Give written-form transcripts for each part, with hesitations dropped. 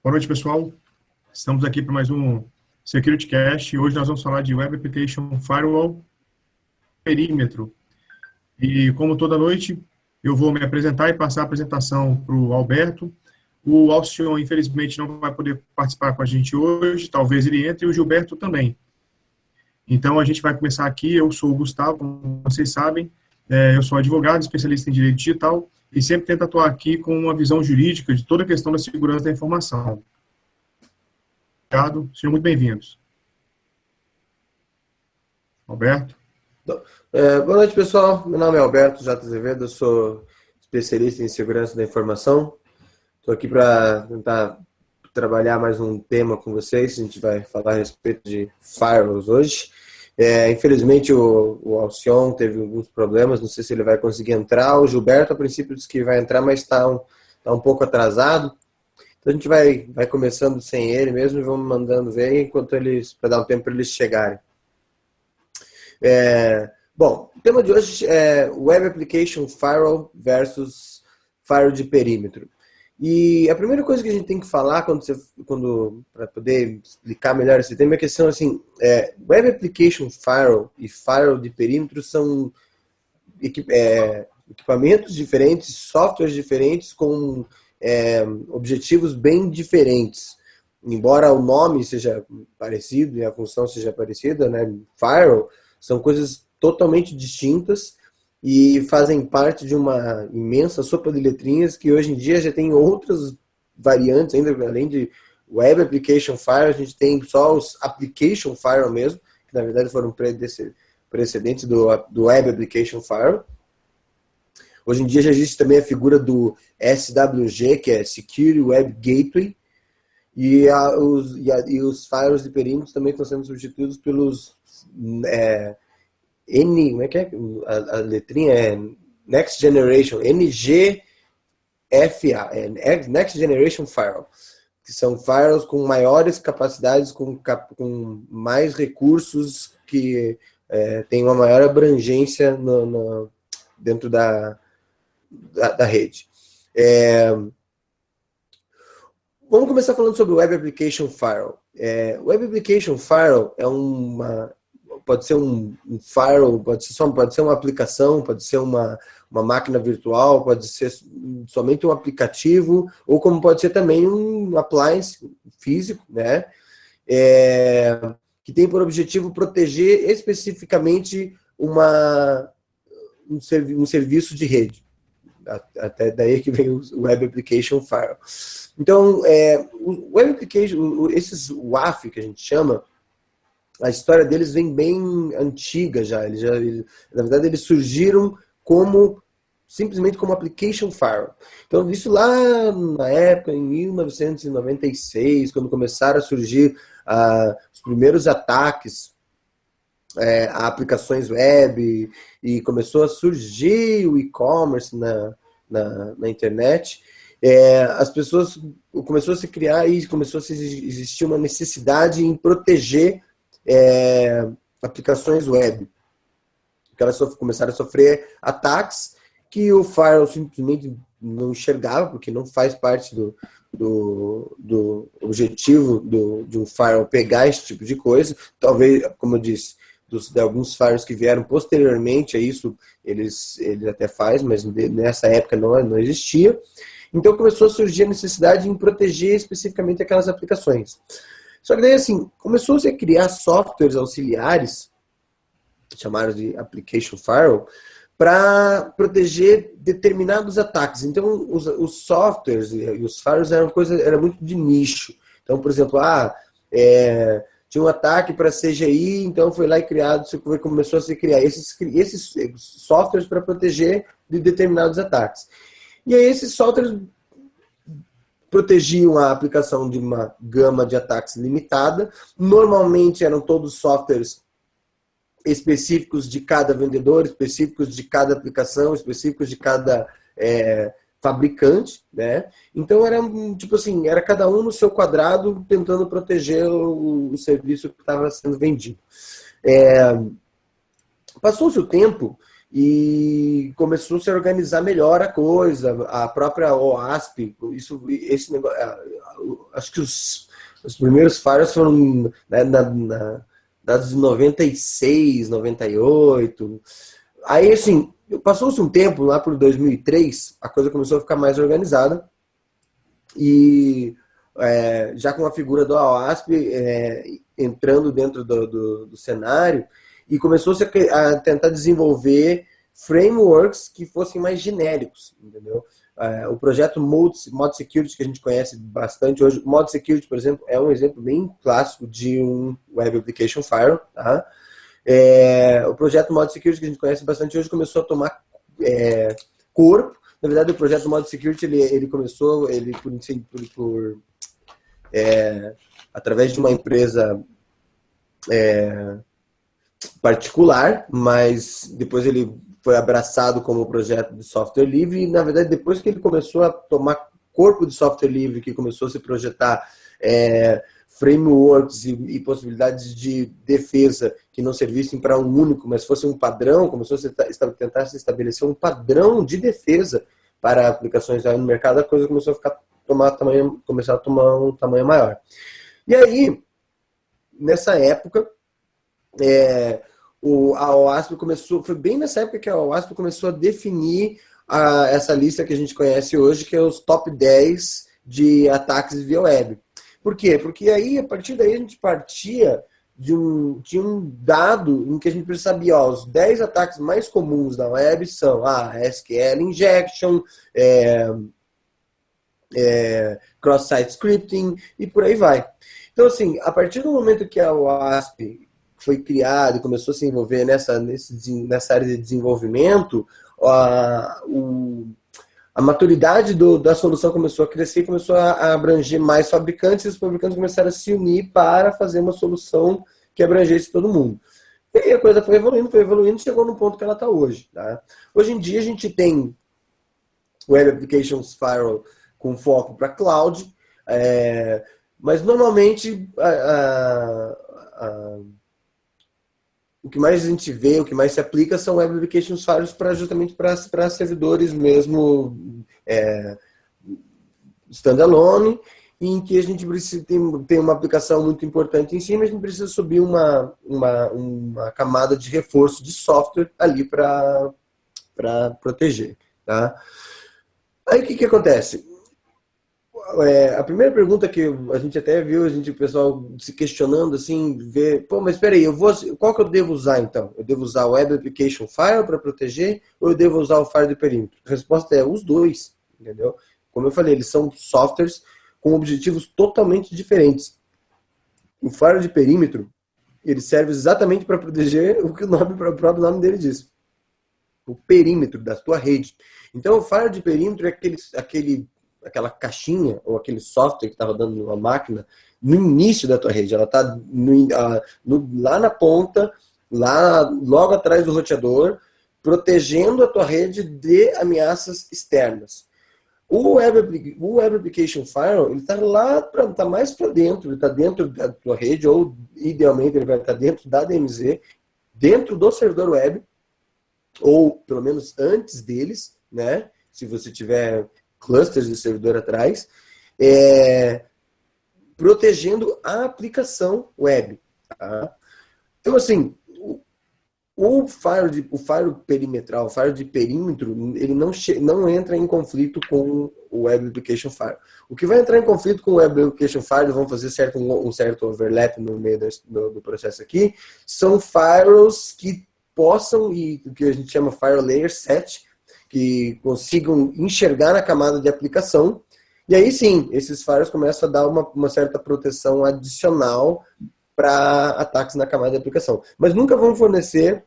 Boa noite, pessoal. Estamos aqui para mais um Security Cast. Hoje nós vamos falar de Web Application Firewall Perímetro. E como toda noite, eu vou me apresentar e passar a apresentação para o Alberto. O Alcion, infelizmente, não vai poder participar com a gente hoje. Talvez ele entre, e o Gilberto também. Então, a gente vai começar aqui. Eu sou o Gustavo, como vocês sabem. Eu sou advogado, especialista em direito digital, e sempre tento atuar aqui com uma visão jurídica de toda a questão da segurança da informação. Obrigado, sejam muito bem-vindos. Alberto? Boa noite, pessoal. Meu nome é Alberto J. Azevedo, eu sou especialista em segurança da informação. Estou aqui para tentar trabalhar mais um tema com vocês. A gente vai falar a respeito de firewalls hoje. Infelizmente, o Alcion teve alguns problemas, não sei se ele vai conseguir entrar. O Gilberto, a princípio, disse que vai entrar, mas está um pouco atrasado. Então, a gente vai começando sem ele mesmo e vamos mandando ver enquanto para dar um tempo para eles chegarem. Bom, o tema de hoje é Web Application Firewall versus Firewall de perímetro. E a primeira coisa que a gente tem que falar para poder explicar melhor esse tema é a questão assim, Web Application Firewall e Firewall de perímetro são equipamentos diferentes, softwares diferentes com objetivos bem diferentes. Embora o nome seja parecido e a função seja parecida, né, Firewall, são coisas totalmente distintas e fazem parte de uma imensa sopa de letrinhas que hoje em dia já tem outras variantes, ainda além de Web Application Firewall, a gente tem só os Application Firewall mesmo, que na verdade foram precedentes do Web Application Firewall. Hoje em dia já existe também a figura do SWG, que é Security Web Gateway, e os firewalls de perímetro também estão sendo substituídos pelos como é que é? A letrinha é Next Generation, NGFA, Next Generation Firewall, que são firewalls com maiores capacidades, com mais recursos, que tem uma maior abrangência dentro da rede. Vamos começar falando sobre o Web Application Firewall. Web Application Firewall pode ser um firewall, pode ser uma aplicação, pode ser uma máquina virtual, pode ser somente um aplicativo, ou como pode ser também um appliance físico, né? Que tem por objetivo proteger especificamente um serviço de rede. Até daí que vem o Web Application Firewall. Então, o Web Application, esses WAF que a gente chama, a história deles vem bem antiga já. Na verdade, eles surgiram simplesmente como Application Firewall. Então, isso lá na época, em 1996, quando começaram a surgir os primeiros ataques a aplicações web, e começou a surgir o e-commerce na internet, as pessoas começou a se criar e começou a existir uma necessidade em proteger aplicações web, porque elas começaram a sofrer ataques que o firewall simplesmente não enxergava, porque não faz parte do objetivo de um firewall pegar esse tipo de coisa. Talvez, como eu disse, de alguns firewalls que vieram posteriormente a isso, eles até faz, mas nessa época não existia. Então começou a surgir a necessidade em proteger especificamente aquelas aplicações. Só que daí, assim, começou-se a criar softwares auxiliares, chamados de Application Firewall, para proteger determinados ataques. Então, os softwares e os firewalls era muito de nicho. Então, por exemplo, tinha um ataque para CGI, então foi lá e começou a se criar esses softwares para proteger de determinados ataques. E aí esses softwares protegiam a aplicação de uma gama de ataques limitada. Normalmente eram todos softwares específicos de cada vendedor, específicos de cada aplicação, específicos de cada fabricante, né? Então era tipo assim, era cada um no seu quadrado tentando proteger o serviço que estava sendo vendido. Passou-se o tempo e começou -se a organizar melhor a coisa, a própria OASP, acho que os primeiros firewalls foram, né, dados de 96, 98. Aí, assim, passou-se um tempo, lá por 2003, a coisa começou a ficar mais organizada. E já com a figura do OWASP entrando dentro do cenário, e começou-se a tentar desenvolver frameworks que fossem mais genéricos, entendeu? O projeto Mod Security, que a gente conhece bastante hoje, Mod Security, por exemplo, é um exemplo bem clássico de um Web Application Firewall, tá? O projeto Mod Security, que a gente conhece bastante hoje, começou a tomar corpo. Na verdade, o projeto Mod Security, ele começou através de uma empresa particular, mas depois ele foi abraçado como projeto de software livre, e na verdade depois que ele começou a tomar corpo de software livre, que começou a se projetar frameworks e possibilidades de defesa que não servissem para um único, mas fosse um padrão, começou a tentar se estabelecer um padrão de defesa para aplicações no mercado, a coisa começou a tomar um tamanho maior. E aí, nessa época, a OWASP foi bem nessa época que a OWASP começou a definir essa lista que a gente conhece hoje, que é os top 10 de ataques via web. Por quê? Porque aí, a partir daí, a gente partia de um dado em que a gente sabia, os 10 ataques mais comuns da web são SQL injection, cross-site scripting e por aí vai. Então, assim, a partir do momento que a OWASP foi criada e começou a se envolver nessa área de desenvolvimento, a maturidade da solução começou a crescer e começou a abranger mais fabricantes, e os fabricantes começaram a se unir para fazer uma solução que abrangesse todo mundo. E aí a coisa foi evoluindo, chegou no ponto que ela está hoje. Tá? Hoje em dia a gente tem Web Applications Firewall com foco para cloud, mas normalmente o que mais a gente vê, o que mais se aplica são Web Applications Firewalls justamente para servidores mesmo standalone, em que a gente precisa ter uma aplicação muito importante em cima, a gente precisa subir uma camada de reforço de software ali para proteger. Tá? Aí o que acontece? A primeira pergunta que a gente até viu, o pessoal se questionando, assim, mas espera aí, qual que eu devo usar então? Eu devo usar o Web Application Firewall para proteger ou eu devo usar o Firewall de perímetro? A resposta é os dois, entendeu? Como eu falei, eles são softwares com objetivos totalmente diferentes. O Firewall de perímetro, ele serve exatamente para proteger o que o próprio nome dele diz. O perímetro da sua rede. Então, o Firewall de perímetro é aquela caixinha ou aquele software que está rodando numa máquina no início da tua rede. Ela está lá na ponta, logo atrás do roteador, protegendo a tua rede de ameaças externas. O Web Application Firewall, ele está mais para dentro, ele está dentro da tua rede, ou idealmente ele vai estar dentro da DMZ, dentro do servidor web, ou pelo menos antes deles, né? Se você tiver clusters de servidor atrás, protegendo a aplicação web. Tá? Então, assim, o firewall perimetral, o firewall de perímetro, ele não entra em conflito com o Web Application Firewall. O que vai entrar em conflito com o Web Application Firewall, vamos fazer um certo overlap no meio do processo aqui, são firewalls que possam, e o que a gente chama Firewall Layer 7, que consigam enxergar na camada de aplicação, e aí sim, esses firewalls começam a dar uma certa proteção adicional para ataques na camada de aplicação. Mas nunca vão fornecer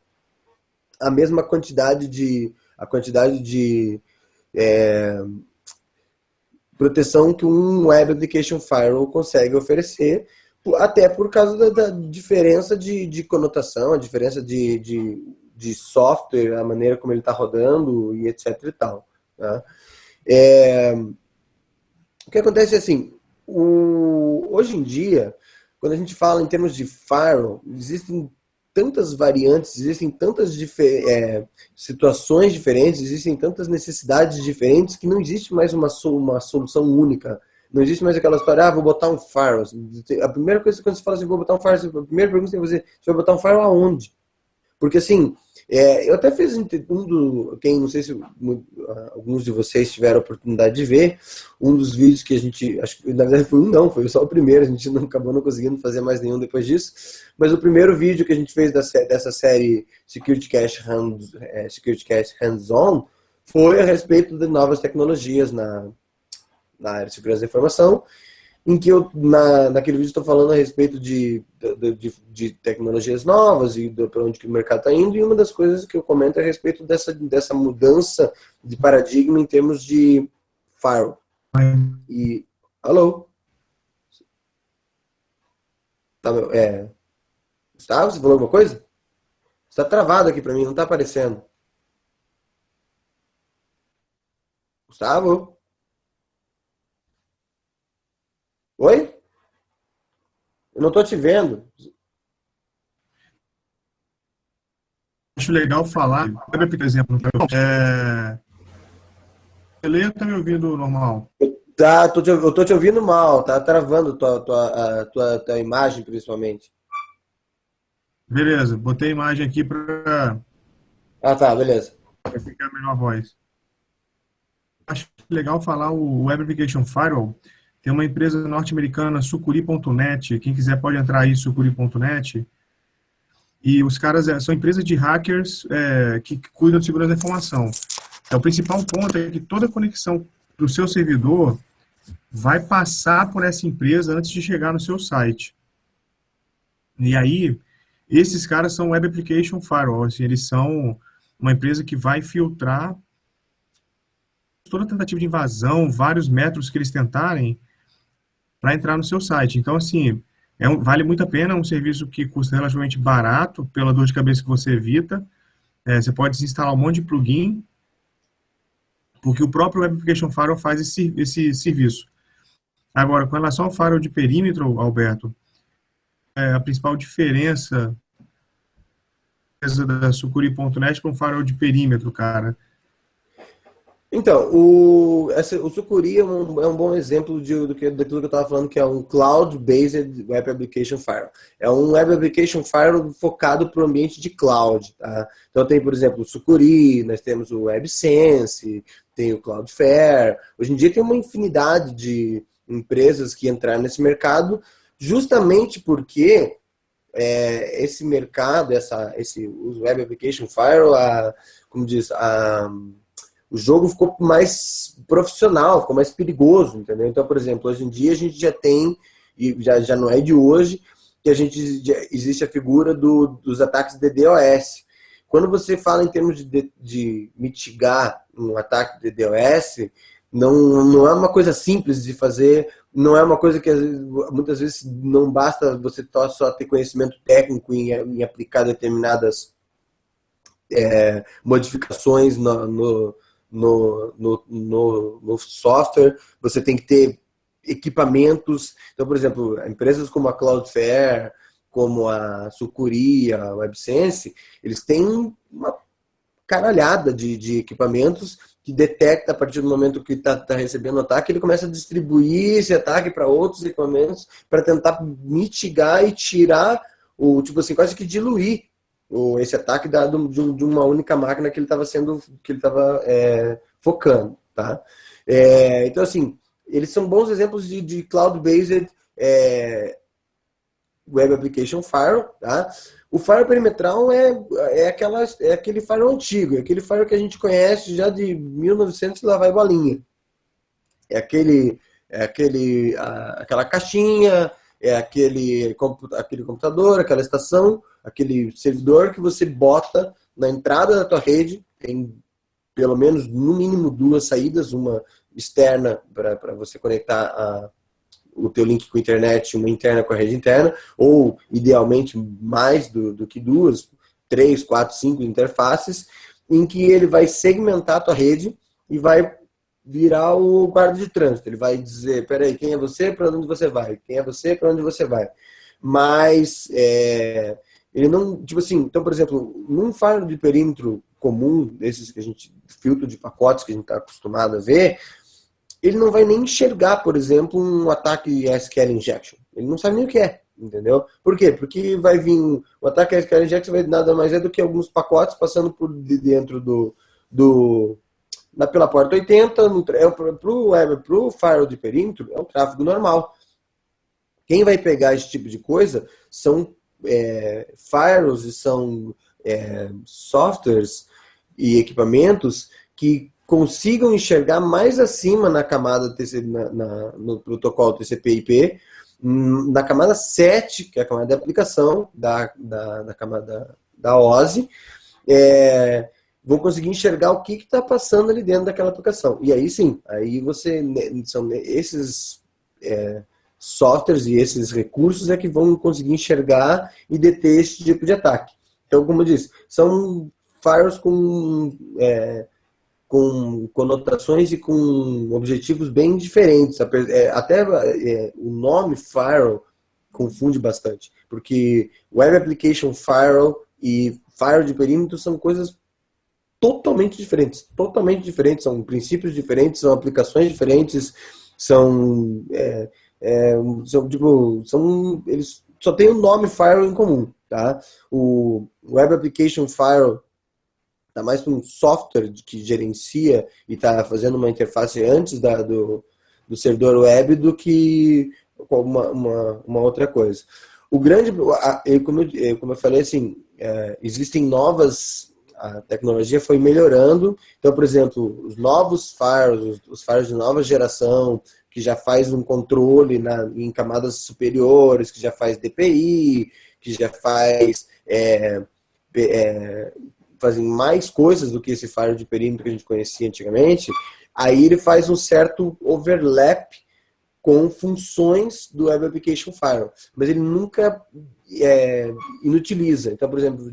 a mesma quantidade de proteção que um Web Application Firewall consegue oferecer, até por causa da diferença de conotação, a diferença de software, a maneira como ele está rodando e etc e tal. Tá? O que acontece é assim, hoje em dia, quando a gente fala em termos de firewall, existem tantas variantes, existem tantas situações diferentes, existem tantas necessidades diferentes que não existe mais uma solução única Não existe mais aquela história, vou botar um firewall. A primeira coisa que quando você fala assim, vou botar um firewall, a primeira pergunta que você vai fazer, você vai botar um firewall aonde? Porque assim, eu até fiz não sei se alguns de vocês tiveram a oportunidade de ver, um dos vídeos que a gente, acho que na verdade foi só o primeiro, a gente acabou não conseguindo fazer mais nenhum depois disso, mas o primeiro vídeo que a gente fez dessa série Security Cache Hands-On foi a respeito de novas tecnologias na área de segurança da informação, em que eu, naquele vídeo, estou falando a respeito de tecnologias novas e para onde que o mercado está indo, e uma das coisas que eu comento é a respeito dessa mudança de paradigma em termos de firewall. E, alô? Gustavo, você falou alguma coisa? Está travado aqui para mim, não está aparecendo. Gustavo? Oi? Eu não estou te vendo. Acho legal falar, por exemplo, ele está me ouvindo normal? Tá, eu tô te ouvindo mal, tá travando tua imagem, principalmente. Beleza, botei a imagem aqui para Tá, beleza. ficar melhor a voz. Acho legal falar o Web Application Firewall. Tem uma empresa norte-americana, sucuri.net, quem quiser pode entrar aí, sucuri.net, e os caras são empresas de hackers que cuidam de segurança da informação. Então, o principal ponto é que toda conexão do seu servidor vai passar por essa empresa antes de chegar no seu site. E aí, esses caras são Web Application Firewall, assim, eles são uma empresa que vai filtrar toda tentativa de invasão, vários métodos que eles tentarem para entrar no seu site. Então, assim, vale muito a pena, é um serviço que custa relativamente barato, pela dor de cabeça que você evita. Você pode desinstalar um monte de plugin, porque o próprio Web Application Firewall faz esse serviço. Agora, com relação ao firewall de perímetro, Alberto, a principal diferença da Sucuri.net para um firewall de perímetro, cara. Então, o Sucuri é um bom exemplo daquilo que eu estava falando, que é um Cloud-Based Web Application Firewall. É um Web Application Firewall focado para o ambiente de cloud. Tá? Então, tem, por exemplo, o Sucuri, nós temos o WebSense, tem o Cloudflare. Hoje em dia tem uma infinidade de empresas que entraram nesse mercado, justamente porque esse mercado, esse Web Application Firewall, como diz, o jogo ficou mais profissional, ficou mais perigoso, entendeu? Então, por exemplo, hoje em dia a gente já tem, e já não é de hoje, que existe a figura dos ataques de DDoS. Quando você fala em termos de mitigar um ataque de DDoS, não é uma coisa simples de fazer, não é uma coisa que muitas vezes não basta você só ter conhecimento técnico em aplicar determinadas modificações no software, você tem que ter equipamentos. Então, por exemplo, empresas como a Cloudflare, como a Sucuri, a WebSense, eles têm uma caralhada de equipamentos que detecta a partir do momento que está recebendo o ataque, ele começa a distribuir esse ataque para outros equipamentos para tentar mitigar e tirar tipo assim, quase que diluir esse ataque de uma única máquina que ele estava focando, tá? Então, assim, eles são bons exemplos de cloud-based Web Application Firewall, tá? O firewall perimetral é aquele firewall antigo, é aquele firewall que a gente conhece já de 1900 e lá vai bolinha. Aquela caixinha, aquele computador, aquela estação, aquele servidor que você bota na entrada da tua rede, tem pelo menos, no mínimo, 2 saídas, uma externa para você conectar o teu link com a internet, uma interna com a rede interna, ou, idealmente, mais do que 2, 3, 4, 5 interfaces, em que ele vai segmentar a tua rede e vai virar o guarda de trânsito. Ele vai dizer, peraí, quem é você, para onde você vai? Quem é você, para onde você vai? Mas, ele não, tipo assim, então, por exemplo, num firewall de perímetro comum, desses que a gente, filtro de pacotes que a gente está acostumado a ver, ele não vai nem enxergar, por exemplo, um ataque SQL injection. Ele não sabe nem o que é, entendeu? Por quê? Porque vai vir o ataque SQL injection, vai nada mais do que alguns pacotes passando por dentro pela porta 80, para o web, para o firewall de perímetro, é um tráfego normal. Quem vai pegar esse tipo de coisa são firewalls e são softwares e equipamentos que consigam enxergar mais acima na camada no protocolo TCP/IP, na camada 7, que é a camada de aplicação da camada da OSI, vão conseguir enxergar o que está passando ali dentro daquela aplicação. E aí sim, são esses softwares e esses recursos que vão conseguir enxergar e deter esse tipo de ataque. Então, como eu disse, são firewalls com conotações e com objetivos bem diferentes. Até o nome firewall confunde bastante, porque Web Application Firewall e firewall de perímetro são coisas totalmente diferentes, são princípios diferentes, são aplicações diferentes, eles só têm um nome firewall em comum, tá? O Web Application Firewall tá mais para um software que gerencia e está fazendo uma interface antes do servidor web do que uma outra coisa. Como eu falei, assim, existem a tecnologia foi melhorando. Então, por exemplo, os novos firewalls, os firewalls de nova geração, que já faz um controle em camadas superiores, que já faz DPI, que já fazem mais coisas do que esse firewall de perímetro que a gente conhecia antigamente, aí ele faz um certo overlap com funções do Web Application Firewall, mas ele nunca inutiliza. Então, por exemplo,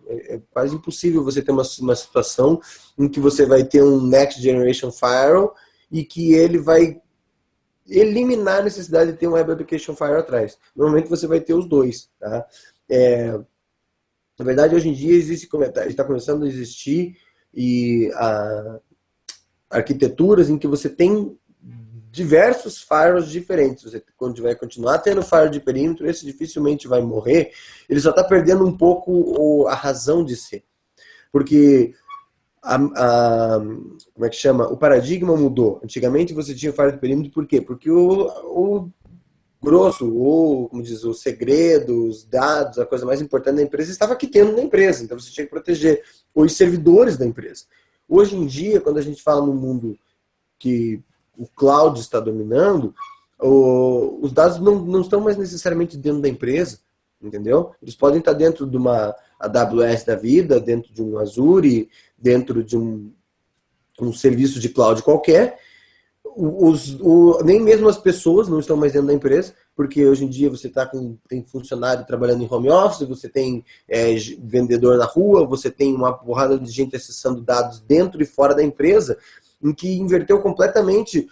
é quase impossível você ter uma situação em que você vai ter um Next Generation Firewall e que ele vai eliminar a necessidade de ter um Web Application Firewall atrás. Normalmente você vai ter os dois, tá? Na verdade, hoje em dia está começando a existir arquiteturas em que você tem diversos firewalls diferentes. Você vai continuar tendo firewall de perímetro, esse dificilmente vai morrer. Ele só está perdendo um pouco a razão de ser. Porque como é que chama? O paradigma mudou. Antigamente você tinha firewall de perímetro, por quê? Porque o grosso, como diz, os segredos, os dados, a coisa mais importante da empresa estava aqui dentro da empresa. Então você tinha que proteger os servidores da empresa. Hoje em dia, quando a gente fala no mundo que o cloud está dominando, os dados não estão mais necessariamente dentro da empresa, entendeu? Eles podem estar dentro de uma AWS da vida, dentro de um Azure, dentro de um serviço de cloud qualquer. Nem mesmo as pessoas não estão mais dentro da empresa, porque hoje em dia você tem funcionário trabalhando em home office, você tem vendedor na rua, você tem uma porrada de gente acessando dados dentro e fora da empresa, em que inverteu completamente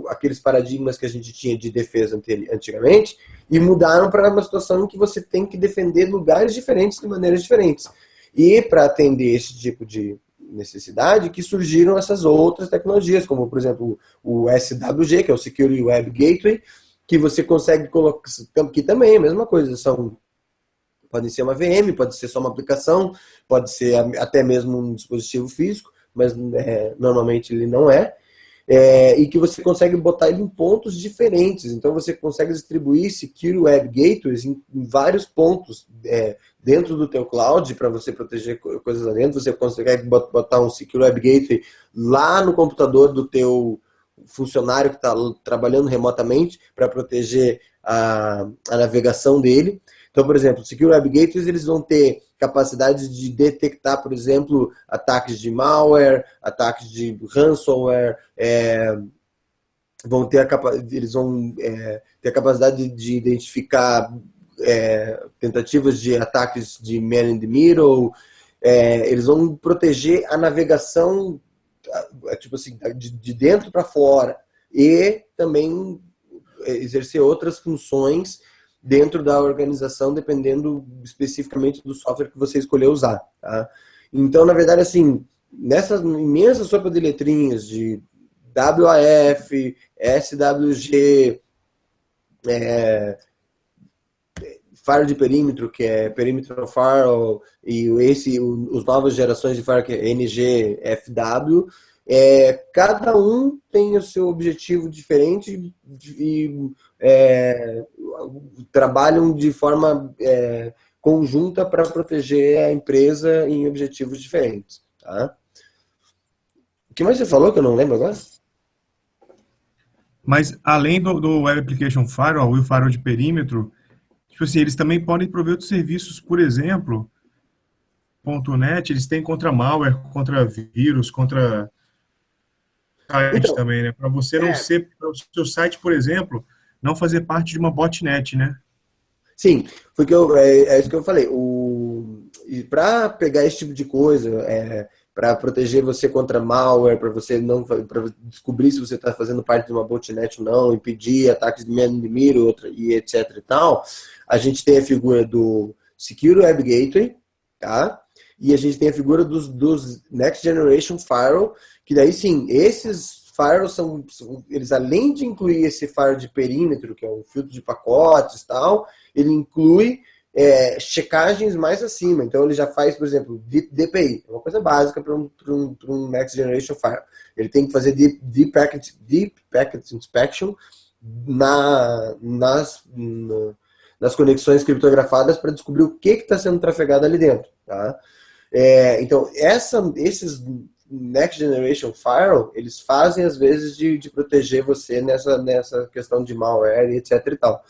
aqueles paradigmas que a gente tinha de defesa antigamente e mudaram para uma situação em que você tem que defender lugares diferentes de maneiras diferentes. E para atender esse tipo de necessidade que surgiram essas outras tecnologias, como, por exemplo, o SWG, que é o Security Web Gateway, que você consegue colocar, que também é a mesma coisa, pode ser uma VM, pode ser só uma aplicação, pode ser até mesmo um dispositivo físico, mas normalmente ele não é, e que você consegue botar ele em pontos diferentes. Então você consegue distribuir Security Web Gateways em vários pontos dentro do teu cloud para você proteger coisas lá dentro. Você consegue botar um Security Web Gateway lá no computador do teu funcionário que está trabalhando remotamente para proteger a navegação dele. Então, por exemplo, Secure Web Gateways, eles vão ter capacidade de detectar, por exemplo, ataques de malware, ataques de ransomware, eles vão ter a capacidade de identificar tentativas de ataques de man in the middle, eles vão proteger a navegação tipo assim, de dentro para fora e também exercer outras funções dentro da organização, dependendo especificamente do software que você escolher usar. Tá? Então, na verdade, assim, nessa imensa sopa de letrinhas de WAF, SWG, firewall de perímetro, que é Perimeter Firewall, e os novas gerações de firewall, que é NGFW, cada um tem o seu objetivo diferente e trabalham de forma conjunta para proteger a empresa em objetivos diferentes. Tá? O que mais você falou que eu não lembro agora? Mas além do Web Application Firewall e o firewall de perímetro, tipo assim, eles também podem prover outros serviços, por exemplo, .NET, eles têm contra malware, contra vírus, contra site Então, também, né? Para você não ser, para o seu site, por exemplo, não fazer parte de uma botnet, né? sim, porque isso que eu falei. E para pegar esse tipo de coisa, para proteger você contra malware, para você não, para descobrir se você está fazendo parte de uma botnet ou não, impedir ataques de man in the middle, e etc e tal, a gente tem a figura do Secure Web Gateway, tá? E a gente tem a figura dos Next Generation Firewall, que daí sim, esses firewalls eles além de incluir esse firewall de perímetro, que é um filtro de pacotes e tal, ele inclui checagens mais acima. Então ele já faz, por exemplo, DPI, é uma coisa básica para um Next Generation Firewall. Ele tem que fazer Deep Packet Inspection nas conexões criptografadas para descobrir o que está sendo trafegado ali dentro. Tá? Então, esses Next Generation Firewall, eles fazem às vezes de proteger você nessa questão de malware e etc e tal.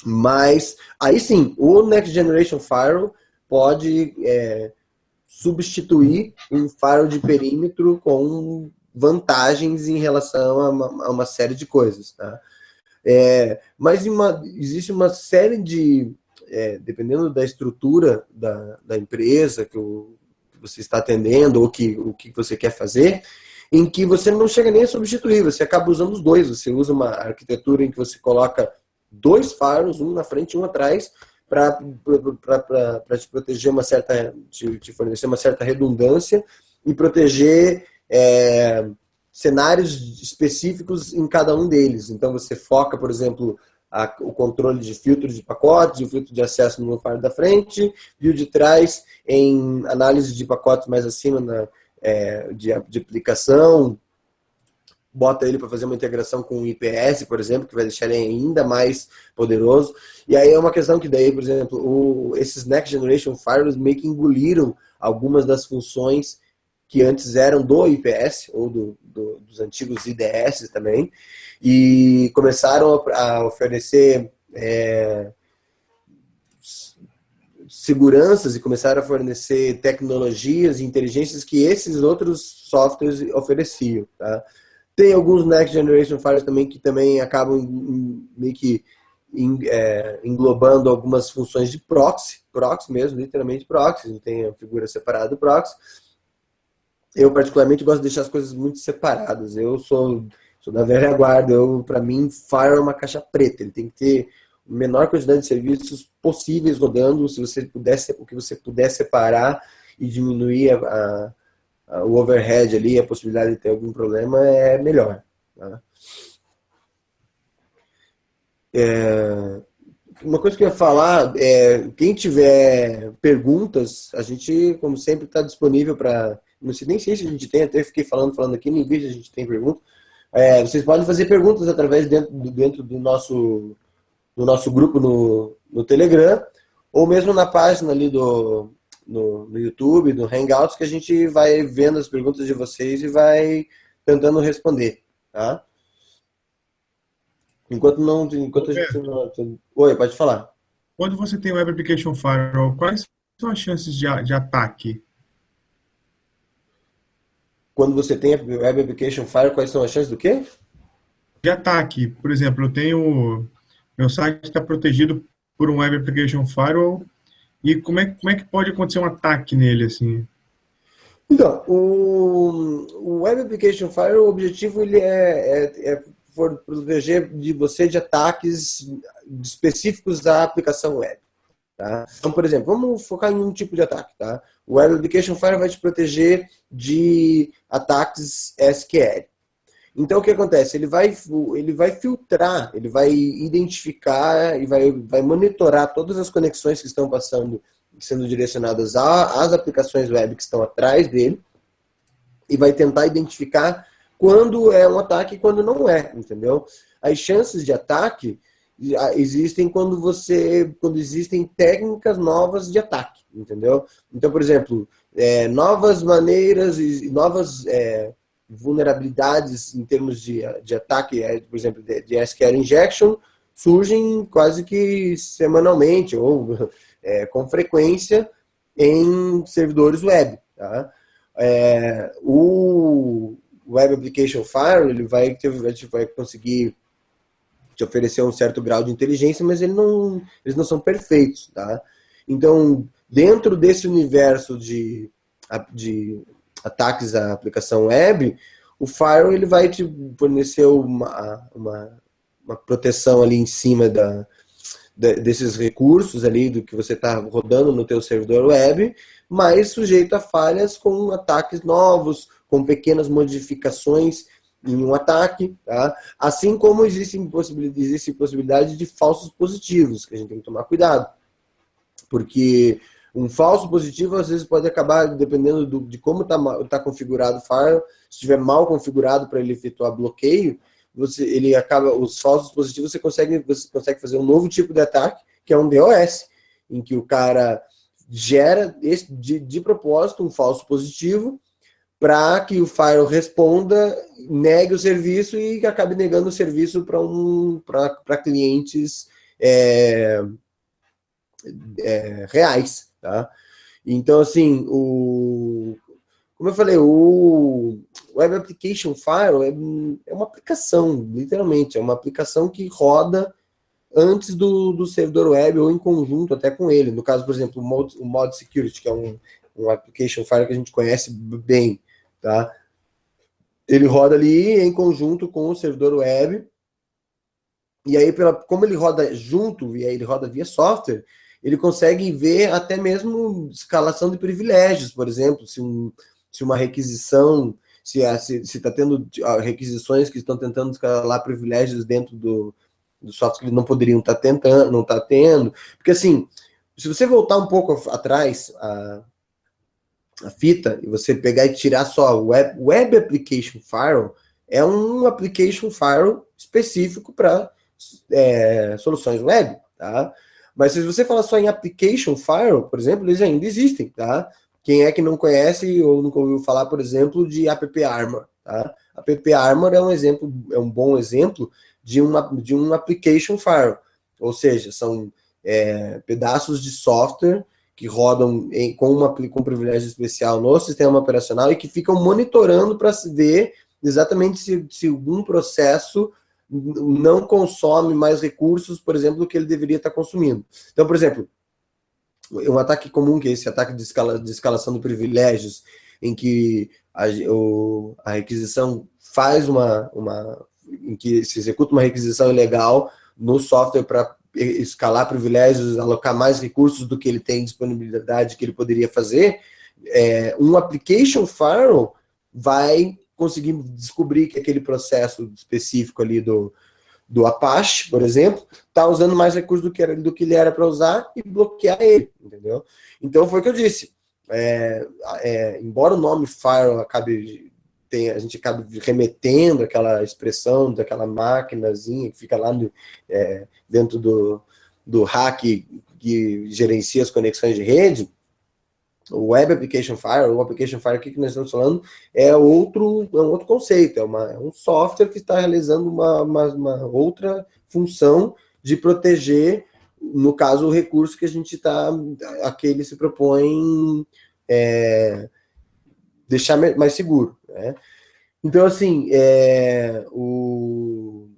Mas, aí sim, o Next Generation Firewall pode substituir um firewall de perímetro com vantagens em relação a uma série de coisas. Tá? Mas existe uma série de, dependendo da estrutura da empresa que você está atendendo ou o que você quer fazer, em que você não chega nem a substituir, você acaba usando os dois. Você usa uma arquitetura em que você coloca dois firewalls, um na frente e um atrás, para te proteger te fornecer uma certa redundância e proteger cenários específicos em cada um deles. Então você foca, por exemplo, o controle de filtro de pacotes, o filtro de acesso no firewall da frente, e o de trás em análise de pacotes mais acima de aplicação, bota ele para fazer uma integração com o IPS, por exemplo, que vai deixar ele ainda mais poderoso. E aí é uma questão que daí, por exemplo, esses Next Generation Firewalls meio que engoliram algumas das funções que antes eram do IPS, ou dos antigos IDS também, e começaram a oferecer seguranças e começaram a fornecer tecnologias e inteligências que esses outros softwares ofereciam, tá? Tem alguns Next Generation Firewalls também que também acabam meio que englobando algumas funções de proxy mesmo, literalmente proxy, não tem a figura separada do proxy. Eu particularmente gosto de deixar as coisas muito separadas. Eu sou da velha guarda, para mim, Firewall é uma caixa preta, ele tem que ter a menor quantidade de serviços possíveis rodando, o que você puder separar e diminuir o overhead ali, a possibilidade de ter algum problema é melhor. Tá? Uma coisa que eu ia falar, quem tiver perguntas, a gente, como sempre, está disponível para... Não sei nem se a gente tem, até fiquei falando aqui, nem vejo se a gente tem pergunta. Vocês podem fazer perguntas através dentro do nosso grupo no Telegram, ou mesmo na página ali no YouTube, no Hangouts, que a gente vai vendo as perguntas de vocês e vai tentando responder, tá? Enquanto a gente não... Oi, pode falar. Quando você tem o Web Application Firewall, quais são as chances de ataque? Quando você tem a Web Application Firewall, quais são as chances do quê? De ataque. Por exemplo, eu tenho... Meu site está protegido por um Web Application Firewall. E como é que pode acontecer um ataque nele, assim? Então, o Web Application Firewall, o objetivo ele é proteger de você de ataques específicos da aplicação web. Tá? Então, por exemplo, vamos focar em um tipo de ataque. Tá? O Web Application Firewall vai te proteger de ataques SQL. Então, o que acontece? Ele vai filtrar, ele vai identificar e vai monitorar todas as conexões que estão passando, sendo direcionadas às aplicações web que estão atrás dele, e vai tentar identificar quando é um ataque e quando não é, entendeu? As chances de ataque existem quando existem técnicas novas de ataque, entendeu? Então, por exemplo, novas maneiras e novas vulnerabilidades em termos de ataque, por exemplo, de SQL injection, surgem quase que semanalmente ou com frequência em servidores web, tá? O Web Application Firewall, ele vai conseguir te oferecer um certo grau de inteligência, mas eles não são perfeitos, tá? Então, dentro desse universo de ataques à aplicação web, o Firewall ele vai te fornecer uma proteção ali em cima desses recursos ali do que você está rodando no teu servidor web, mas sujeito a falhas com ataques novos, com pequenas modificações em um ataque, tá? Assim como existe possibilidade de falsos positivos, que a gente tem que tomar cuidado. Porque um falso positivo, às vezes, pode acabar, dependendo de como está configurado o firewall, se estiver mal configurado para ele efetuar bloqueio, os falsos positivos, você consegue fazer um novo tipo de ataque, que é um DOS, em que o cara gera de propósito um falso positivo para que o firewall responda, negue o serviço e acabe negando o serviço para clientes reais, tá? Então, assim, como eu falei, o Web Application Firewall é uma aplicação, literalmente, é uma aplicação que roda antes do servidor web ou em conjunto até com ele. No caso, por exemplo, o Mod Security, que é um Application Firewall que a gente conhece bem, tá? Ele roda ali em conjunto com o servidor web, e aí, como ele roda junto, e aí ele roda via software, ele consegue ver até mesmo escalação de privilégios, por exemplo, se uma requisição, se está tendo requisições que estão tentando escalar privilégios dentro do software que eles não poderiam estar tentando, não está tendo. Porque assim, se você voltar um pouco atrás a fita, e você pegar e tirar só o Web Application Firewall, é um Application Firewall específico para soluções web, tá? Mas se você falar só em Application Firewall, por exemplo, eles ainda existem, tá? Quem é que não conhece ou nunca ouviu falar, por exemplo, de App Armor, tá? App Armor é um bom exemplo de um Application Firewall, ou seja, são pedaços de software que rodam com privilégio especial no sistema operacional e que ficam monitorando para ver exatamente se algum processo não consome mais recursos, por exemplo, do que ele deveria estar consumindo. Então, por exemplo, um ataque comum, que é esse ataque de escalação de privilégios, em que a requisição faz em que se executa uma requisição ilegal no software para escalar privilégios, alocar mais recursos do que ele tem disponibilidade que ele poderia fazer, um Application Firewall vai conseguir descobrir que aquele processo específico ali do Apache, por exemplo, está usando mais recursos do que ele era para usar e bloquear ele, entendeu? Então foi o que eu disse. Embora o nome Firewall a gente acabe remetendo aquela expressão daquela maquinazinha que fica lá dentro do hack que gerencia as conexões de rede, o Web Application Firewall, o Application Firewall que nós estamos falando, é um outro conceito, é um software que está realizando uma outra função de proteger, no caso, o recurso que aquele se propõe deixar mais seguro, né? Então, assim, o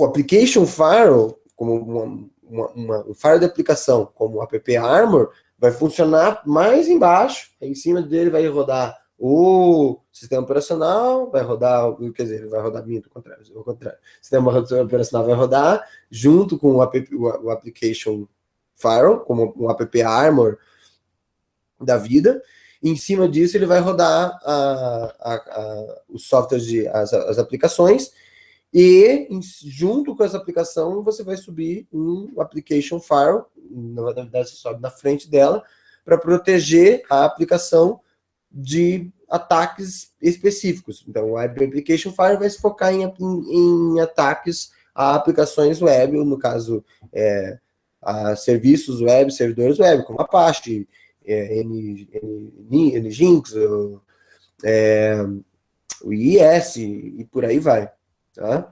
Application Firewall, como um firewall de aplicação, como o App Armor, vai funcionar mais embaixo, em cima dele vai rodar o sistema operacional, vai rodar o contrário. O sistema operacional vai rodar junto com o Application Firewall, como o App Armor da vida, Em cima disso, ele vai rodar os softwares, as aplicações, e junto com essa aplicação, você vai subir um application firewall, na verdade, você sobe na frente dela, para proteger a aplicação de ataques específicos. Então, o Web Application Firewall vai se focar em ataques a aplicações web, no caso, a serviços web, servidores web, como Apache, Nginx, o IIS e por aí vai. Tá?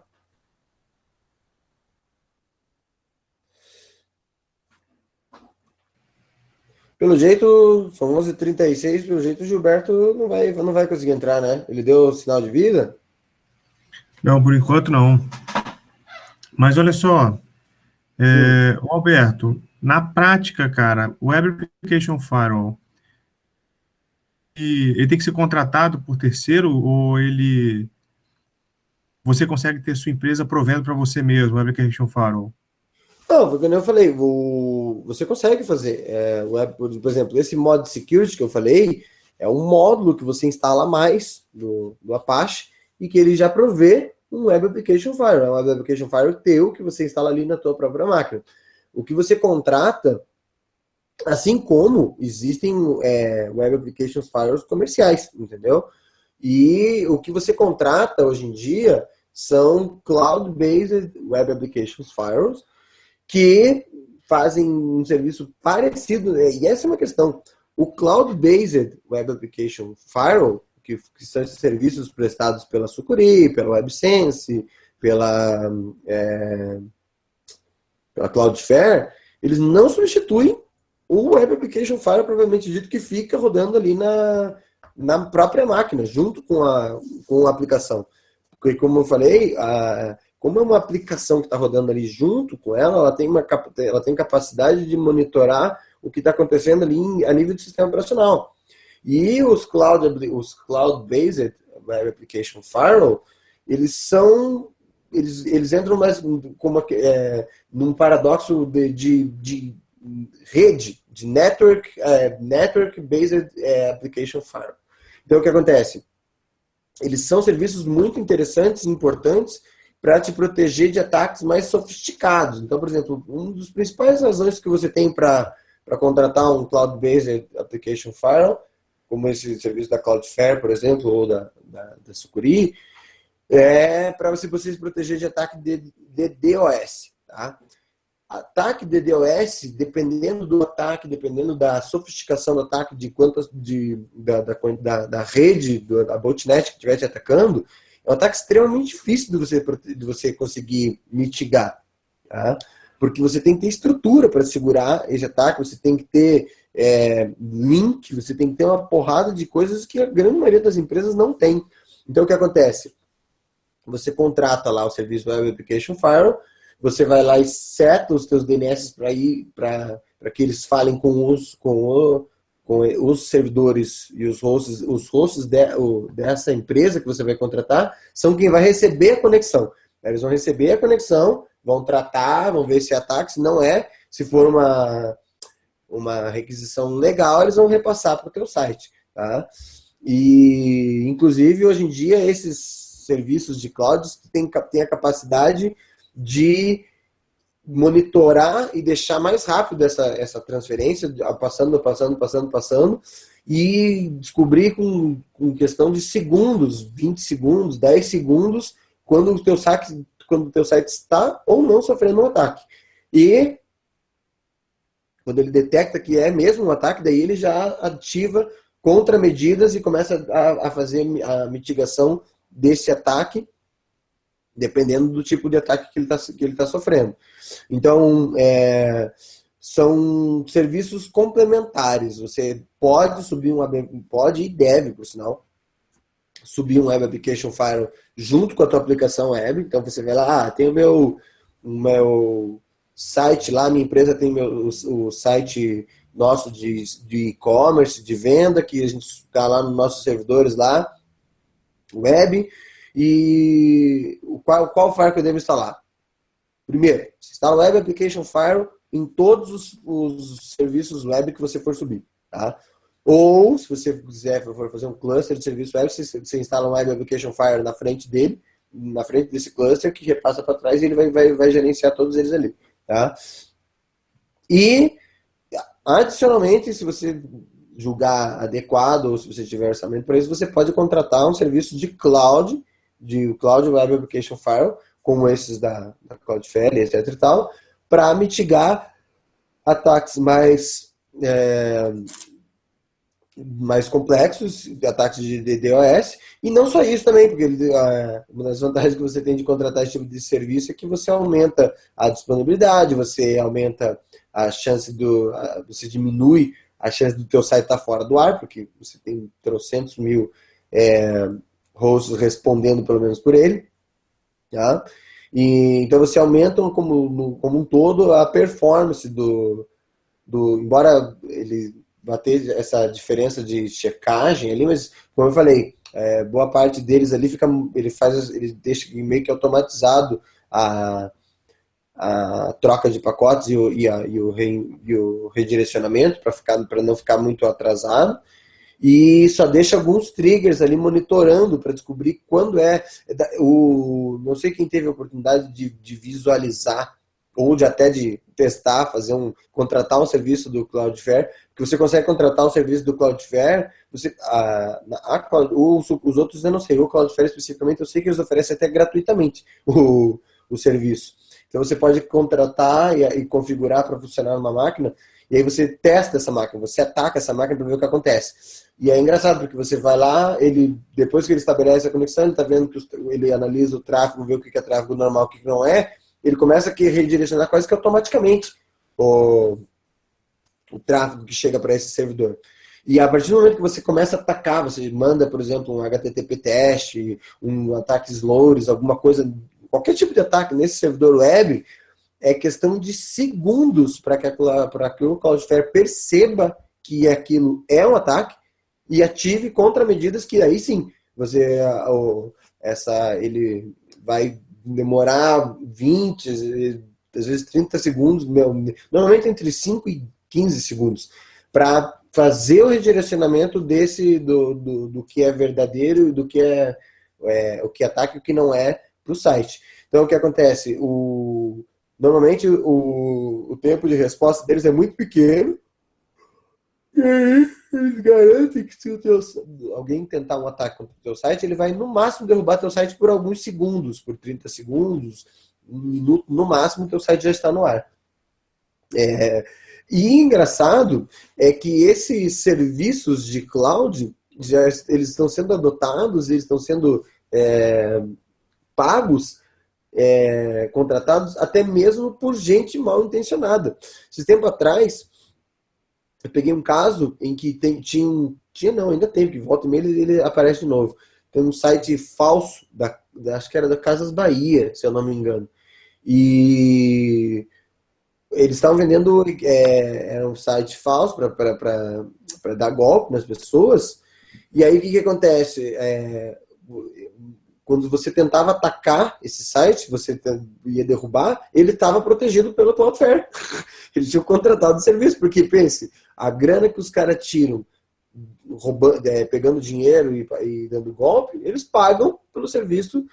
Pelo jeito, são 11h36, pelo jeito o Gilberto não vai conseguir entrar, né? Ele deu sinal de vida? Não, por enquanto não. Mas olha só, Alberto, na prática, cara, o Web Application Firewall, ele tem que ser contratado por terceiro ou você consegue ter sua empresa provendo para você mesmo, o Web Application Firewall? Não, porque como eu falei, você consegue fazer. Por exemplo, esse mod security que eu falei é um módulo que você instala mais do Apache e que ele já provê um Web Application Firewall. É um Web Application Firewall teu que você instala ali na tua própria máquina. O que você contrata, assim como existem Web Application Firewalls comerciais, entendeu? E o que você contrata hoje em dia são Cloud-Based Web Application Firewalls, que fazem um serviço parecido, e essa é uma questão. O Cloud-Based Web Application Firewall, que são esses serviços prestados pela Sucuri, pela WebSense, pela Cloudflare, eles não substituem o Web Application Firewall, provavelmente dito, que fica rodando ali na própria máquina, junto com a aplicação. Porque, como eu falei, como é uma aplicação que está rodando ali junto com ela tem capacidade de monitorar o que está acontecendo ali a nível do sistema operacional. E os Cloud-Based Web Application Firewall, eles entram mais como num paradoxo de rede, de Network-Based Application Firewall. Então, o que acontece? Eles são serviços muito interessantes e importantes para te proteger de ataques mais sofisticados. Então, por exemplo, uma das principais razões que você tem para contratar um Cloud-Based Application Firewall, como esse serviço da Cloudflare, por exemplo, ou da Sucuri, é para você se proteger de ataque de DDoS. Tá? Ataque de DDoS, dependendo do ataque, dependendo da sofisticação do ataque, da rede, da botnet que estiver te atacando, é um ataque extremamente difícil de você conseguir mitigar. Tá? Porque você tem que ter estrutura para segurar esse ataque, você tem que ter link, você tem que ter uma porrada de coisas que a grande maioria das empresas não tem. Então, o que acontece? Você contrata lá o serviço Web Application Firewall, você vai lá e seta os teus DNS para que eles falem com os servidores e os hosts dessa empresa que você vai contratar, são quem vai receber a conexão. Eles vão receber a conexão, vão tratar, vão ver se é ataque, se não é, se for uma requisição legal, eles vão repassar para o teu site. Tá? E, inclusive, hoje em dia, esses serviços de cloud têm a capacidade de monitorar e deixar mais rápido essa transferência, passando, e descobrir com questão de segundos, 20 segundos, 10 segundos, quando o teu site está ou não sofrendo um ataque. E quando ele detecta que é mesmo um ataque, daí ele já ativa contramedidas e começa a fazer a mitigação desse ataque, dependendo do tipo de ataque que ele tá sofrendo. Então, são serviços complementares. Você pode pode e deve, por sinal, subir um Web Application Firewall junto com a tua aplicação web. Então, você vai lá, tem o meu site lá, minha empresa tem o site nosso de e-commerce, de venda, que a gente está lá nos nossos servidores lá, web. E qual firewall que eu devo instalar? Primeiro, você instala o Web Application Firewall em todos os serviços web que você for subir. Tá? Ou, se você quiser for fazer um cluster de serviço web, você instala um Web Application Fire na frente dele, na frente desse cluster, que repassa para trás e ele vai gerenciar todos eles ali. Tá? E, adicionalmente, se você julgar adequado ou se você tiver orçamento para isso, você pode contratar um serviço de Cloud Web Application Firewall, como esses da Cloudflare, etc e tal, para mitigar ataques mais complexos, ataques de DDoS, e não só isso também, porque uma das vantagens que você tem de contratar esse tipo de serviço é que você aumenta a disponibilidade, você aumenta a chance você diminui a chance do teu site estar fora do ar, porque você tem trocentos mil hosts respondendo pelo menos por ele, tá? Então você aumenta como um todo a performance embora ele vai ter essa diferença de checagem ali, mas como eu falei, boa parte deles ali ele deixa meio que automatizado a troca de pacotes e o redirecionamento para não ficar muito atrasado, e só deixa alguns triggers ali monitorando para descobrir quando não sei quem teve a oportunidade de visualizar ou até de testar, contratar um serviço do Cloudflare, porque você consegue contratar um serviço do Cloudflare, os outros eu não sei, o Cloudflare especificamente eu sei que eles oferecem até gratuitamente o serviço. Então você pode contratar e configurar para funcionar numa máquina, e aí você testa essa máquina, você ataca essa máquina para ver o que acontece. E é engraçado, porque você vai lá, depois que ele estabelece a conexão, ele está vendo que ele analisa o tráfego, vê o que é tráfego normal, o que não é, ele começa a redirecionar quase que automaticamente o tráfego que chega para esse servidor. E a partir do momento que você começa a atacar, você manda, por exemplo, um HTTP teste, um ataque slowers, alguma coisa, qualquer tipo de ataque nesse servidor web, é questão de segundos para que o Cloudflare perceba que aquilo é um ataque e ative contramedidas que aí sim, ele vai demorar 20, às vezes 30 segundos, normalmente entre 5 e 15 segundos, para fazer o redirecionamento do que é verdadeiro e do que o que ataque e o que não é para o site. Então, o que acontece? Normalmente, o tempo de resposta deles é muito pequeno, e aí eles garantem que se alguém tentar um ataque contra o teu site, ele vai no máximo derrubar teu site por alguns segundos, por 30 segundos, um minuto, no máximo teu site já está no ar. E engraçado é que esses serviços de cloud, eles estão sendo adotados, eles estão sendo pagos, contratados até mesmo por gente mal intencionada. Esse tempo atrás, eu peguei um caso em que ainda tem, porque volta e meia ele aparece de novo. Tem um site falso, acho que era da Casas Bahia, se eu não me engano. E eles estavam vendendo, era um site falso para dar golpe nas pessoas. E aí o que acontece? Quando você tentava atacar esse site, você ia derrubar, ele estava protegido pelo Cloudflare. Eles tinham contratado o serviço, porque pense, a grana que os caras tiram pegando dinheiro e dando golpe, eles pagam pelo serviço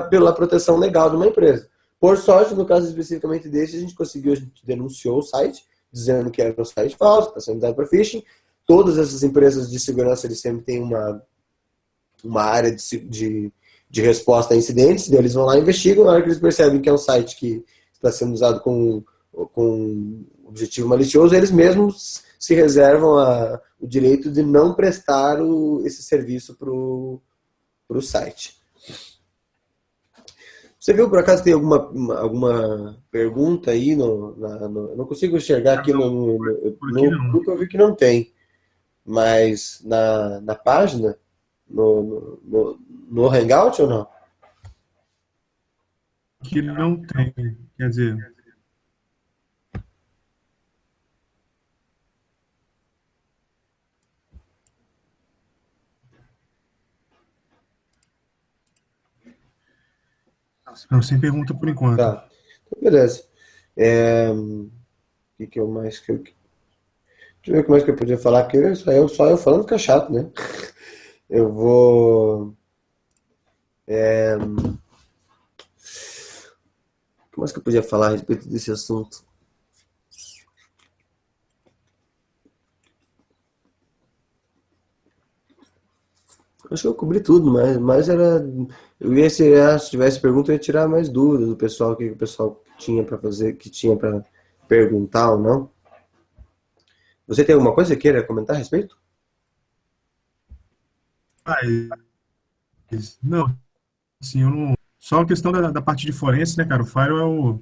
pela proteção legal de uma empresa. Por sorte, no caso especificamente desse, a gente denunciou o site, dizendo que era um site falso, que está sendo usado para phishing. Todas essas empresas de segurança, eles sempre têm uma área de resposta a incidentes, eles vão lá e investigam, na hora que eles percebem que é um site que está sendo usado com objetivo malicioso, eles mesmos se reservam o direito de não prestar esse serviço para o site. Você viu, por acaso, tem alguma pergunta aí? Eu não consigo enxergar aqui nunca eu vi que não tem. Mas na página, no Hangout ou não? Que não tem, quer dizer... Não, sem pergunta por enquanto. Tá, então, beleza. O que eu mais... Deixa eu ver como é que eu podia falar, porque só eu falando fica chato, né? Eu vou. Como é que eu podia falar a respeito desse assunto? Acho que eu cobri tudo, mas era. Eu ia tirar, se tivesse pergunta, eu ia tirar mais dúvidas do pessoal, o que o pessoal tinha para fazer, que tinha para perguntar ou não. Você tem alguma coisa que queira comentar a respeito? Ah, não, assim, eu não. Só a questão da parte de forense, né, cara? O firewall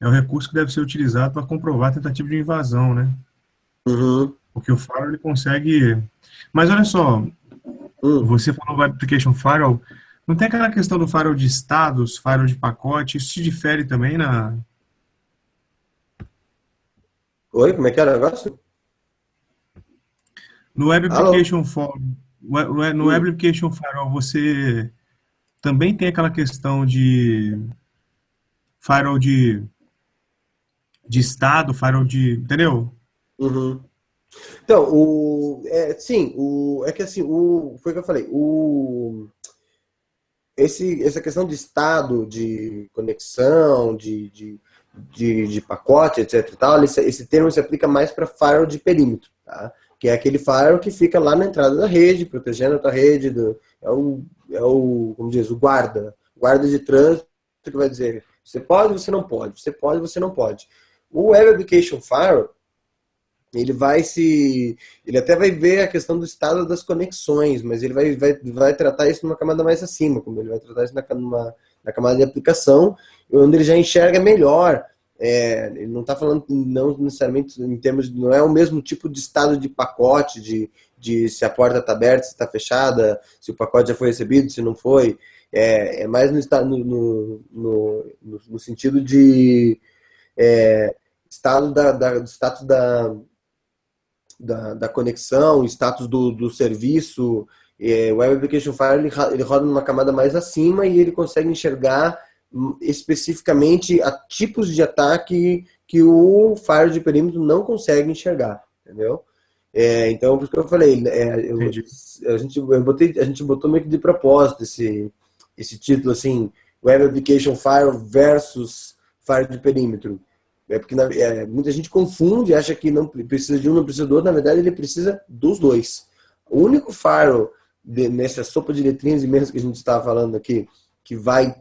é o recurso que deve ser utilizado para comprovar a tentativa de invasão, né? Uhum. Porque o firewall ele consegue. Mas olha só, Hum. você falou do Application Firewall, não tem aquela questão do firewall de estados, firewall de pacote, isso se difere também Oi, como é que era o negócio? no Web Alô? Application no Web Hum. Application Firewall você também tem aquela questão de firewall de estado, firewall de, entendeu? Uhum. Então, sim, é que assim, foi o que eu falei, essa questão de estado, de conexão, de pacote, etc e tal, esse termo se aplica mais para firewall de perímetro, tá? Que é aquele firewall que fica lá na entrada da rede, protegendo a tua rede, como diz, o guarda de trânsito que vai dizer, você pode, você não pode, você pode, você não pode. O Web Application Firewall, ele até vai ver a questão do estado das conexões, mas ele vai tratar isso numa camada mais acima, como ele vai tratar isso na camada de aplicação, onde ele já enxerga melhor. Ele não está falando não necessariamente em termos não é o mesmo tipo de estado de pacote, de se a porta está aberta, se está fechada, se o pacote já foi recebido, se não foi. É mais no sentido de estado do status da conexão, status do serviço. O Web Application Firewall ele roda numa camada mais acima e ele consegue enxergar especificamente a tipos de ataque que o firewall de perímetro não consegue enxergar, entendeu? Então, por isso que eu falei, Entendi. a gente botou meio que de propósito esse título assim, Web Application Firewall versus firewall de perímetro. Porque muita gente confunde, acha que não precisa de um, não precisa do outro. Na verdade, ele precisa dos dois. O único firewall nessa sopa de letrinhas imensas que a gente estava falando aqui, que vai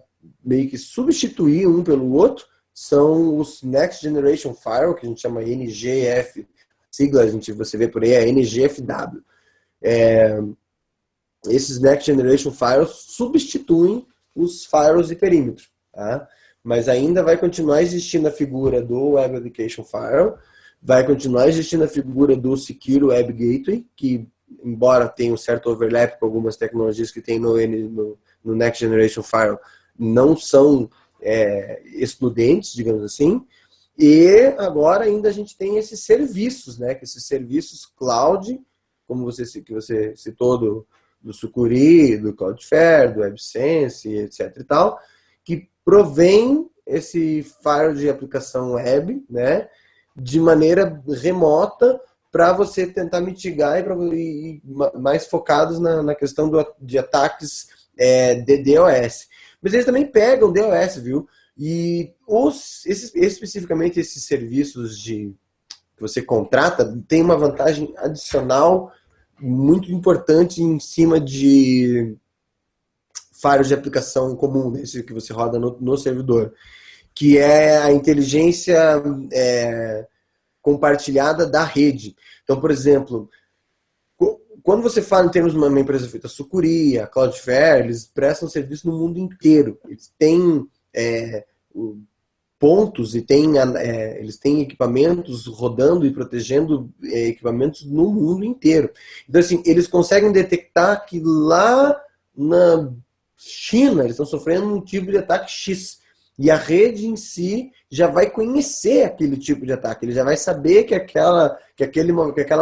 meio que substituir um pelo outro, são os Next Generation Firewall, que a gente chama NGF, sigla, você vê por aí, é NGFW. Esses Next Generation Firewalls substituem os firewalls de perímetro, tá? Mas ainda vai continuar existindo a figura do Web Application Firewall, vai continuar existindo a figura do Secure Web Gateway, que, embora tenha um certo overlap com algumas tecnologias que tem no Next Generation Firewall, não são excludentes, digamos assim. E agora ainda a gente tem esses serviços, né? Que esses serviços cloud, como você citou do Sucuri, do Cloudflare, do AppSense, etc e tal, que provém esse firewall de aplicação web, né, de maneira remota para você tentar mitigar e ir mais focados na questão de ataques de DOS. Mas eles também pegam DOS, viu? E especificamente esses serviços que você contrata tem uma vantagem adicional muito importante em cima de firewall de aplicação comum, esse que você roda no servidor, que é a inteligência compartilhada da rede. Então, por exemplo, quando você fala em termos de uma empresa feita Sucuri, a Cloudflare, eles prestam serviço no mundo inteiro. Eles têm pontos e eles têm equipamentos rodando e protegendo equipamentos no mundo inteiro. Então, assim, eles conseguem detectar que lá na China eles estão sofrendo um tipo de ataque X. E a rede em si já vai conhecer aquele tipo de ataque. Ele já vai saber que aquela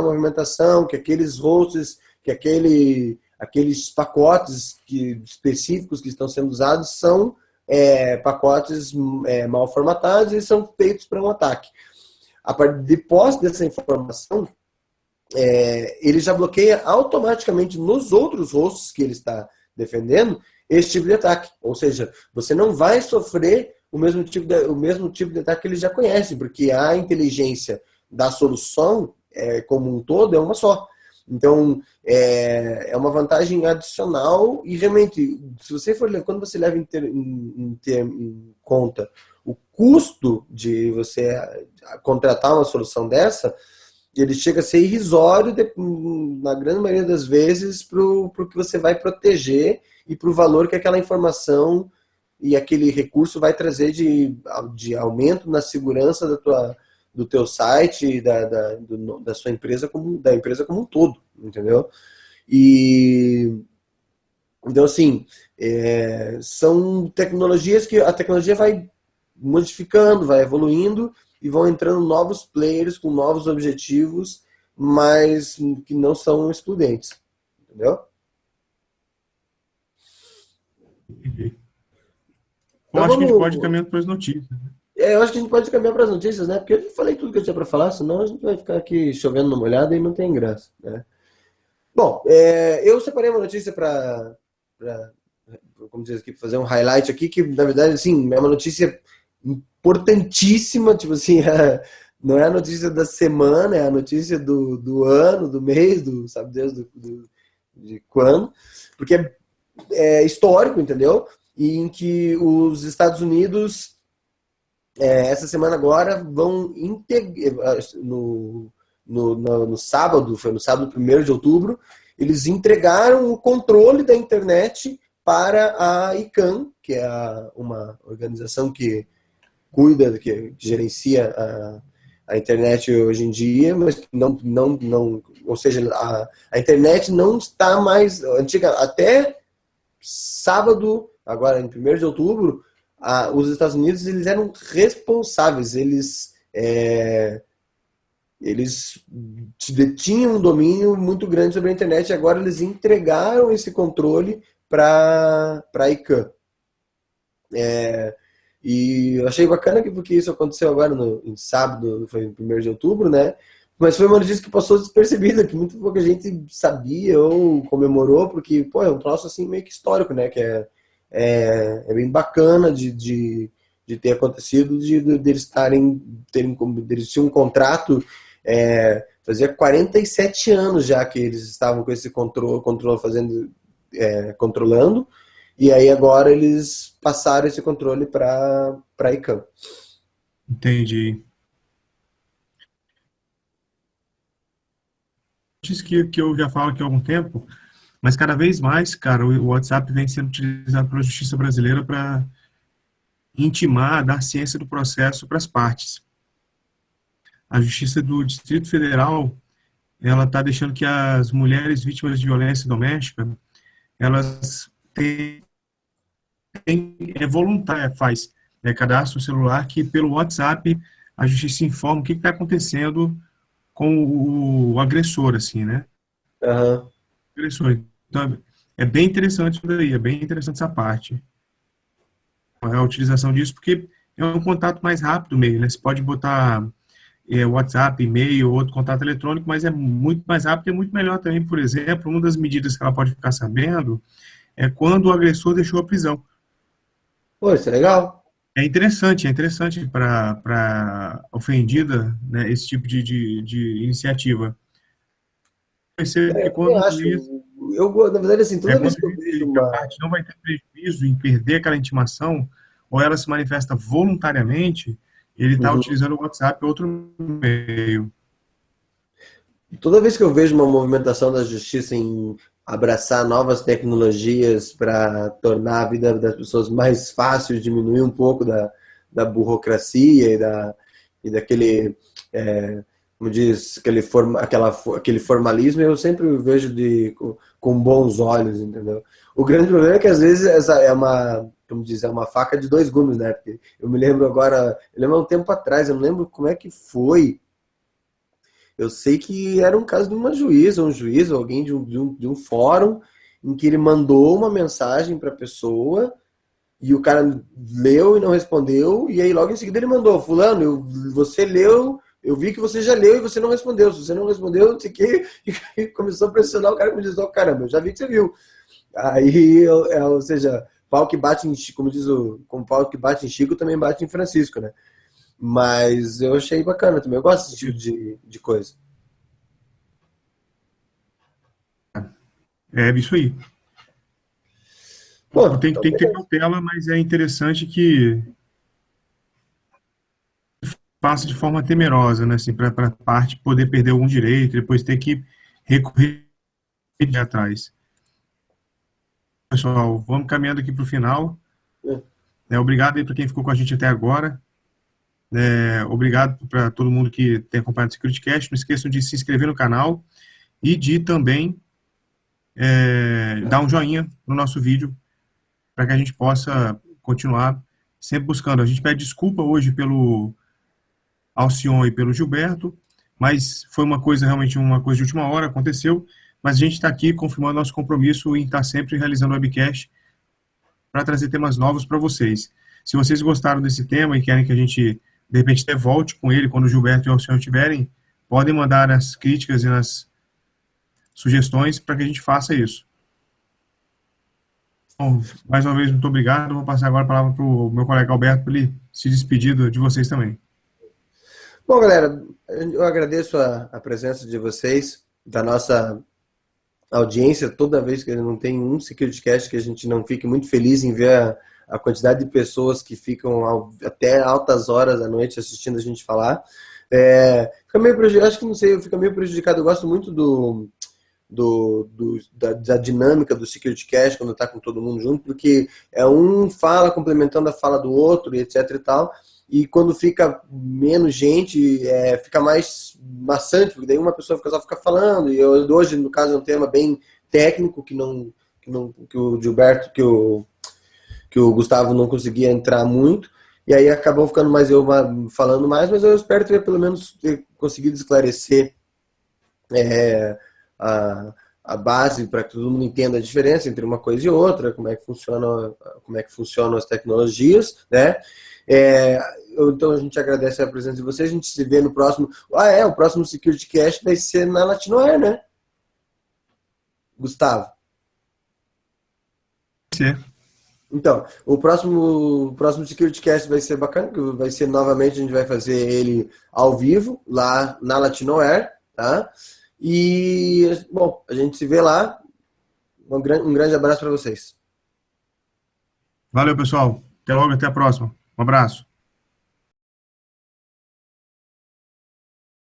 movimentação, que aqueles hosts, que aqueles pacotes específicos que estão sendo usados são pacotes mal formatados e são feitos para um ataque. Depois dessa informação, ele já bloqueia automaticamente nos outros hosts que ele está defendendo esse tipo de ataque. Ou seja, você não vai sofrer o mesmo tipo de ataque que ele já conhece, porque a inteligência da solução como um todo é uma só. Então, é uma vantagem adicional e realmente, quando você leva em conta o custo de você contratar uma solução dessa, ele chega a ser irrisório na grande maioria das vezes para o que você vai proteger e para o valor que aquela informação e aquele recurso vai trazer de aumento na segurança do teu site e da sua empresa da empresa como um todo, entendeu? Então, assim, são tecnologias que a tecnologia vai modificando, vai evoluindo e vão entrando novos players com novos objetivos, mas que não são excludentes, entendeu? Entendi. Eu acho que a gente pode caminhar para as notícias. Eu acho que a gente pode caminhar para as notícias, né? Porque eu falei tudo que eu tinha para falar, senão a gente vai ficar aqui chovendo numa molhada e não tem graça, né? Bom, eu separei uma notícia para como diz aqui, fazer um highlight aqui, que na verdade, assim, é uma notícia importantíssima, tipo assim, não é a notícia da semana, é a notícia do ano, do mês, sabe Deus de quando, porque é histórico, entendeu? E em que os Estados Unidos, essa semana agora, vão no sábado, foi no sábado 1º de outubro, eles entregaram o controle da internet para a ICANN, que é uma organização que cuida, que gerencia a internet hoje em dia, mas não, ou seja, a internet não está mais antiga. Até sábado, agora em 1º de outubro, os Estados Unidos eles eram responsáveis, eles detinham um domínio muito grande sobre a internet e agora eles entregaram esse controle para a ICANN. E eu achei bacana porque isso aconteceu agora em sábado, foi em 1º de outubro, né? Mas foi uma notícia que passou despercebida, que muito pouca gente sabia ou comemorou, porque, pô, é um troço assim meio que histórico, né? Que é bem bacana de ter acontecido, deles tinham um contrato, fazia 47 anos já que eles estavam com esse controlando, e aí agora eles passaram esse controle para a ICANN. Entendi. Que eu já falo aqui há algum tempo, mas cada vez mais, cara, o WhatsApp vem sendo utilizado pela justiça brasileira para intimar, dar ciência do processo para as partes. A Justiça do Distrito Federal, ela está deixando que as mulheres vítimas de violência doméstica, elas faz cadastro celular que pelo WhatsApp a justiça informa o que está acontecendo com o agressor, assim, né? Uhum. Agressor. Então, é bem interessante isso daí, é bem interessante essa parte. A utilização disso, porque é um contato mais rápido mesmo, né? Você pode botar WhatsApp, e-mail, outro contato eletrônico, mas é muito mais rápido e é muito melhor também. Por exemplo, uma das medidas que ela pode ficar sabendo é quando o agressor deixou a prisão. Pô, isso é legal. É interessante para a ofendida, né, esse tipo de iniciativa. Eu acho. Na verdade, assim, toda vez que eu vejo a parte não vai ter prejuízo em perder aquela intimação, ou ela se manifesta voluntariamente, ele está utilizando o WhatsApp outro meio. Toda vez que eu vejo uma movimentação da justiça em abraçar novas tecnologias para tornar a vida das pessoas mais fácil, diminuir um pouco da burocracia e daquele, como diz, aquele formalismo, eu sempre vejo com bons olhos, entendeu? O grande problema é que às vezes essa é uma faca de dois gumes, né? Porque eu lembro um tempo atrás, eu não lembro como é que foi. Eu sei que era um caso de uma juíza, um juiz, alguém de um fórum, em que ele mandou uma mensagem para a pessoa, e o cara leu e não respondeu, e aí logo em seguida ele mandou: fulano, você leu eu vi que você já leu e você não respondeu. Se você não respondeu, eu fiquei e começou a pressionar o cara que me diz, caramba, eu já vi que você viu. Aí, ou seja, pau que bate em Chico, como pau que bate em Chico, também bate em Francisco, né? Mas eu achei bacana também. Eu gosto desse tipo de coisa. É isso aí. Bom, tem que ter cautela, mas é interessante que faça de forma temerosa, né? Assim, para a parte poder perder algum direito, depois ter que recorrer atrás. Pessoal, vamos caminhando aqui para o final. Obrigado aí para quem ficou com a gente até agora. Obrigado para todo mundo que tem acompanhado o SecurityCast. Não esqueçam de se inscrever no canal e de também dar um joinha no nosso vídeo para que a gente possa continuar sempre buscando. A gente pede desculpa hoje pelo Alcion e pelo Gilberto, mas foi realmente uma coisa de última hora, aconteceu, mas a gente está aqui confirmando nosso compromisso em estar sempre realizando webcast para trazer temas novos para vocês. Se vocês gostaram desse tema e querem que a gente, de repente, até volte com ele quando o Gilberto e o Alcion estiverem, podem mandar as críticas e as sugestões para que a gente faça isso. Bom, mais uma vez, muito obrigado. Vou passar agora a palavra para o meu colega Alberto para ele se despedir de vocês também. Bom, galera, eu agradeço a presença de vocês, da nossa audiência. Toda vez que não tem um SecurityCast que a gente não fique muito feliz em ver a quantidade de pessoas que ficam até altas horas da noite assistindo a gente falar. Fica meio prejudicado, acho que não sei, fica meio prejudicado. Eu gosto muito da dinâmica do SecurityCast quando está com todo mundo junto, porque um fala complementando a fala do outro e etc e tal. E quando fica menos gente, fica mais maçante, porque daí uma pessoa só fica falando. E hoje, no caso, é um tema bem técnico, que o Gilberto, que o Gustavo não conseguia entrar muito. E aí acabou ficando mais eu falando mais, mas eu espero pelo menos ter conseguido esclarecer a base para que todo mundo entenda a diferença entre uma coisa e outra, como é que funcionam as tecnologias, né? Então a gente agradece a presença de vocês, a gente se vê no próximo. O próximo SecurityCast vai ser na Latinoair, né? Gustavo. Sim. Então, o próximo SecurityCast vai ser bacana, que vai ser novamente, a gente vai fazer ele ao vivo, lá na Latinoair, tá? E, bom, a gente se vê lá. Um grande abraço para vocês. Valeu, pessoal. Até logo, até a próxima. Um abraço.